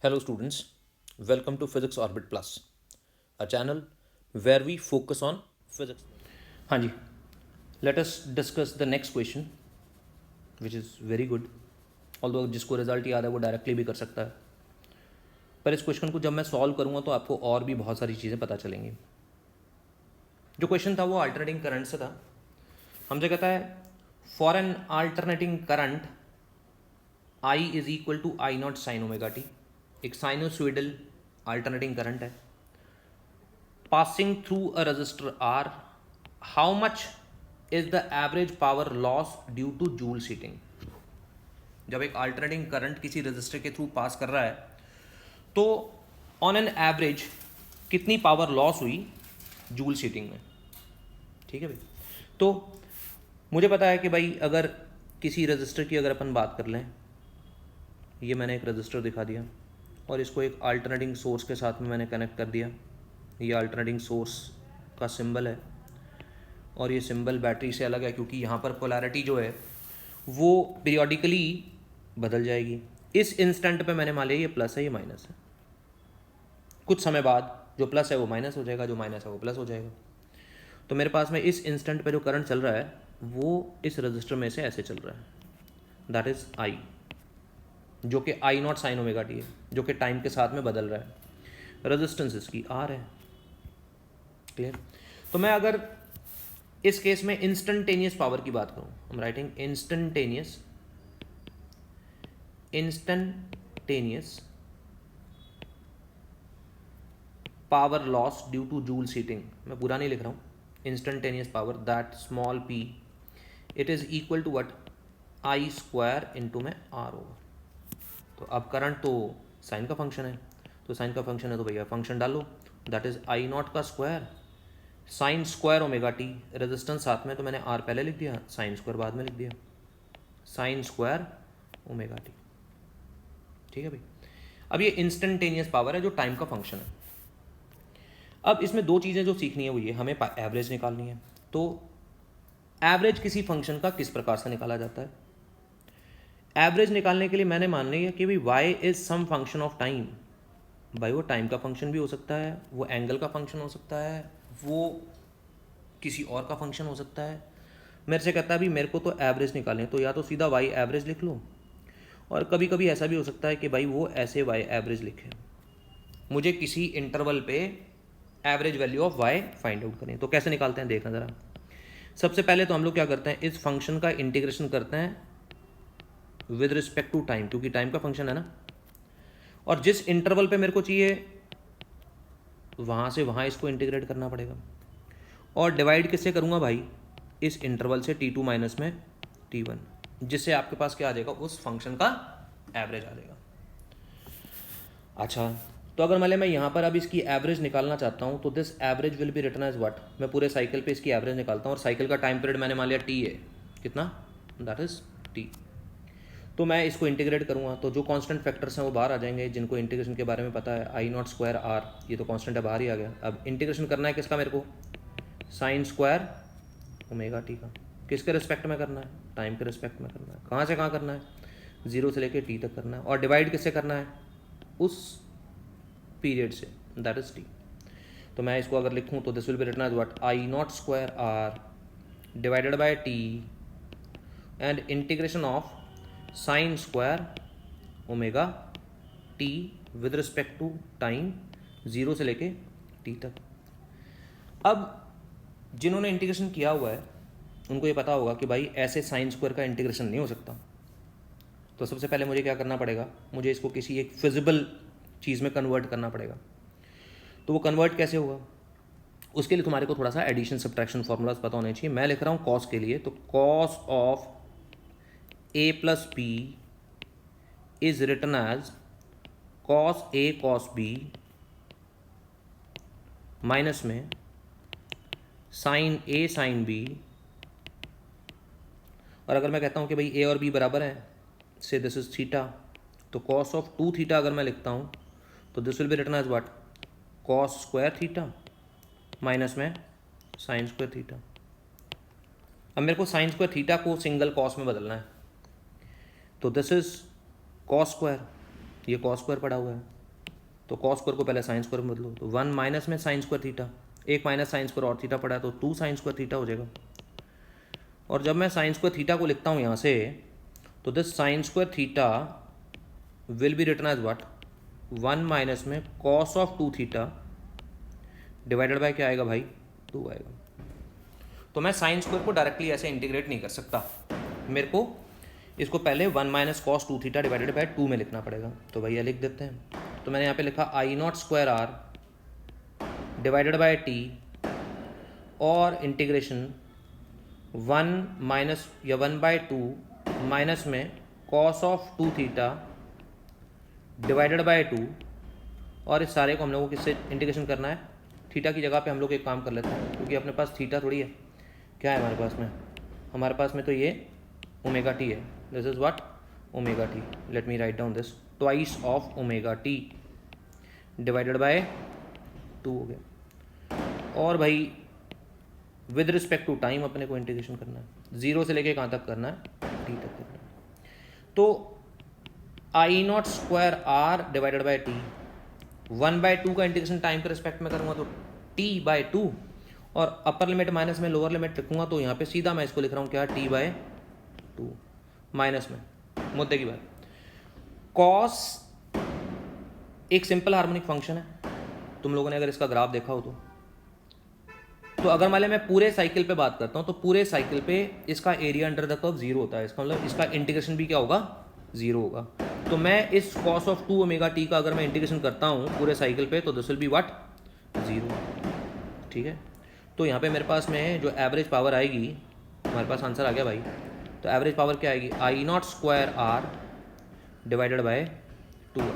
Hello, students. Welcome to Physics Orbit Plus, a channel where we focus on physics. हाँ जी, let us discuss the next question, which is very good. Although जिसको result याद है वो directly भी कर सकता है, पर इस क्वेश्चन को जब मैं सॉल्व करूँगा तो आपको और भी बहुत सारी चीज़ें पता चलेंगी. जो क्वेश्चन था वो अल्टरनेटिंग करंट से था. हमसे कहता है for an alternating current I is equal to I not sine omega t. एक साइनोसॉइडल अल्टरनेटिंग करंट है passing through a resistor R, how much is the average power loss due to Joule heating? जब एक alternating current किसी resistor के through pass कर रहा है तो ऑन एन एवरेज कितनी पावर लॉस हुई जूल हीटिंग में. ठीक है भाई. तो मुझे पता है कि भाई अगर किसी रेजिस्टर की अगर अपन बात कर लें, ये मैंने एक रेजिस्टर दिखा दिया और इसको एक अल्टरनेटिंग सोर्स के साथ में मैंने कनेक्ट कर दिया. ये अल्टरनेटिंग सोर्स का सिंबल है और ये सिंबल बैटरी से अलग है क्योंकि यहाँ पर पोलैरिटी जो है वो पीरियोडिकली बदल जाएगी. इस इंस्टेंट पे मैंने मान लिया ये प्लस है, ये माइनस है. कुछ समय बाद जो प्लस है वो माइनस हो जाएगा, जो माइनस है वो प्लस हो जाएगा. तो मेरे पास में इस इंस्टेंट पे जो करंट चल रहा है वो इस रजिस्टर में से ऐसे चल रहा है, दैट इज़ आई, जो कि आई नॉट साइन ओमेगा टी है, जो कि टाइम के साथ में बदल रहा है. रेजिस्टेंस इसकी आर है. क्लियर. तो मैं अगर इस केस में इंस्टेंटेनियस पावर की बात करूं, हम writing instantaneous power loss due to joule heating. मैं पूरा नहीं लिख रहा हूं. Instantaneous power that small p it is equal to what I square into में आर ओवर. तो अब करंट तो साइन का फंक्शन है, तो साइन का फंक्शन है तो भैया फंक्शन डालो, दैट इज आई नॉट का square sine square omega T. Resistance साथ में तो मैंने आर पहले लिख दिया, साइन स्क्वायर बाद में लिख दिया, साइन स्क्वायर ओमेगा टी. ठीक है भाई. अब ये इंस्टेंटेनियस पावर है जो टाइम का फंक्शन है. अब इसमें दो चीज़ें जो सीखनी है वो ये, हमें एवरेज निकालनी है. तो एवरेज किसी फंक्शन का किस प्रकार से निकाला जाता है? एवरेज निकालने के लिए मैंने मान लिया कि भाई y is some function of time. भाई वो टाइम का फंक्शन भी हो सकता है, वो एंगल का फंक्शन हो सकता है, वो किसी और का फंक्शन हो सकता है. मेरे से कहता है भी मेरे को तो एवरेज निकालें, तो या तो सीधा वाई एवरेज लिख लो, और कभी कभी ऐसा भी हो सकता है कि भाई वो ऐसे वाई एवरेज लिखे, मुझे किसी इंटरवल पे average value of y find out करें. तो कैसे निकालते हैं देखना ज़रा. सबसे पहले तो हम लोग क्या करते हैं, इस फंक्शन का इंटीग्रेशन करते हैं विद रिस्पेक्ट टू टाइम, क्योंकि टाइम का फंक्शन है ना, और जिस इंटरवल पे मेरे को चाहिए वहाँ से वहाँ इसको इंटीग्रेट करना पड़ेगा. और डिवाइड किससे करूँगा भाई, इस इंटरवल से t2 माइनस में t1, जिससे आपके पास क्या आ जाएगा, उस फंक्शन का एवरेज आ जाएगा. अच्छा, तो अगर मान लिया मैं यहाँ पर अब इसकी एवरेज निकालना चाहता हूँ तो this average will be written as what. मैं पूरे साइकिल पे इसकी एवरेज निकालता हूँ और साइकिल का टाइम पीरियड मैंने मान लिया t है, कितना, दैट इज t. तो मैं इसको इंटीग्रेट करूँगा तो जो कांस्टेंट फैक्टर्स हैं वो बाहर आ जाएंगे, जिनको इंटीग्रेशन के बारे में पता है. आई नॉट स्क्वायर आर, ये तो कांस्टेंट है, बाहर ही आ गया. अब इंटीग्रेशन करना है किसका मेरे को, साइन स्क्वायर ओमेगा टी का. किसके रिस्पेक्ट में करना है, टाइम के रिस्पेक्ट में करना है. कहाँ से कहाँ करना है, 0 से लेकर टी तक करना है. और डिवाइड किससे करना है, उस पीरियड से, दैट इज टी. तो मैं इसको अगर लिखूँ तो this will be written as what, I not square R divided by T and integration of sine square omega t with respect to time 0 से लेके टी तक. अब जिन्होंने इंटीग्रेशन किया हुआ है उनको ये पता होगा कि भाई ऐसे साइन स्क्वायर का इंटीग्रेशन नहीं हो सकता. तो सबसे पहले मुझे क्या करना पड़ेगा, मुझे इसको किसी एक फिजिबल चीज़ में कन्वर्ट करना पड़ेगा. तो वो कन्वर्ट कैसे होगा, उसके लिए तुम्हारे को थोड़ा सा एडिशन सब्ट्रैक्शन फार्मूलाज पता होने चाहिए. मैं लिख रहा हूँ कॉस के लिए, तो cos of a plus B is written as cos a cos b minus में साइन a साइन b. और अगर मैं कहता हूँ कि भाई a और b बराबर हैं, से दिस इज थीटा, तो कॉस ऑफ 2 थीटा अगर मैं लिखता हूँ तो this will be written as what, cos square theta minus में साइन स्क्वायर थीटा. अब मेरे को साइन स्क्वायर थीटा को सिंगल कॉस में बदलना है, तो दिस इज कॉस स्क्वायर, ये कॉस स्क्वायर पड़ा हुआ है, तो कॉस स्क्वायर को पहले साइन स्क्वायर में बदलो, तो 1 माइनस में साइन स्क्वायर थीटा, एक माइनस साइन स्क्वायर और थीटा पड़ा है तो 2 साइन स्क्वायर थीटा हो जाएगा। और जब मैं साइन स्क्वायर थीटा को लिखता हूँ यहाँ से, तो this sine square theta will be written as what, 1 minus में cos of 2 theta divided by क्या आएगा भाई, 2 आएगा। तो मैं साइन स्क्वायर को डायरेक्टली ऐसे इंटीग्रेट नहीं कर सकता, मेरे को इसको पहले 1 minus cos 2 theta divided by 2 में लिखना पड़ेगा। तो भैया लिख देते हैं। तो मैंने यहाँ पे लिखा I not square R divided by T और इंटीग्रेशन 1 माइनस या 1/2 माइनस में cos of 2 theta divided by 2, और इस सारे को हम लोगों को किससे इंटीग्रेशन करना है, थीटा की जगह पे हम लोग एक काम कर लेते हैं, क्योंकि अपने पास थीटा थोड़ी है, क्या है हमारे पास में, हमारे पास में तो ये ओमेगा टी है, this is what omega T, let me write down this, twice of omega T divided by 2 हो गया। और भाई विद रिस्पेक्ट टू टाइम अपने को इंटीग्रेशन करना है, 0 से लेके कहाँ तक करना है, टी तक करना है। तो I not square R divided by T, 1/2 का इंटीग्रेशन टाइम के रिस्पेक्ट में करूँगा तो t/2, और अपर लिमिट माइनस में लोअर लिमिट रखूँगा तो यहाँ पे सीधा मैं इसको लिख रहा हूँ क्या, t/2 माइनस में, मुद्दे की बात, कॉस एक सिंपल हार्मोनिक फंक्शन है, तुम लोगों ने अगर इसका ग्राफ देखा हो तो अगर मान लें मैं पूरे साइकिल पे बात करता हूँ तो पूरे साइकिल पे इसका एरिया अंडर द कर्व 0 होता है, इसका मतलब इसका इंटीग्रेशन भी क्या होगा, 0 होगा। तो मैं इस कॉस ऑफ 2 ओमेगा टी का अगर मैं इंटीग्रेशन करता हूँ पूरे साइकिल पे तो दिस विल बी व्हाट, 0, ठीक है। तो यहाँ पे मेरे पास में जो एवरेज पावर आएगी, हमारे पास आंसर आ गया भाई, तो एवरेज पावर क्या आएगी, I not square R divided by 2।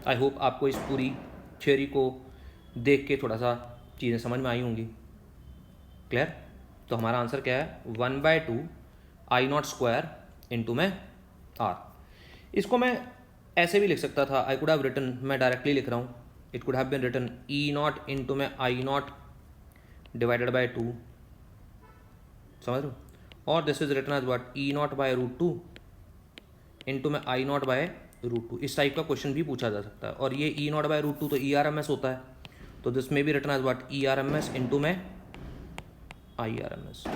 I hope आपको इस पूरी थ्योरी को देख के थोड़ा सा चीज़ें समझ में आई होंगी, क्लियर। तो हमारा आंसर क्या है, 1/2 आई नॉट स्क्वायर इंटू में आर। इसको मैं ऐसे भी लिख सकता था, आई कुड हैव रिटन, मैं डायरेक्टली लिख रहा हूँ, it could have been written E not into में आई नॉट डिवाइडेड बाय 2, समझ लो, और this is written as what, E not by √2 into में आई नॉट बाय √2। इस टाइप का क्वेश्चन भी पूछा जा सकता है, और ये ई नॉट बाय √2 तो ERMS होता है, तो दिस में भी written as what, ERMS into में IRMS।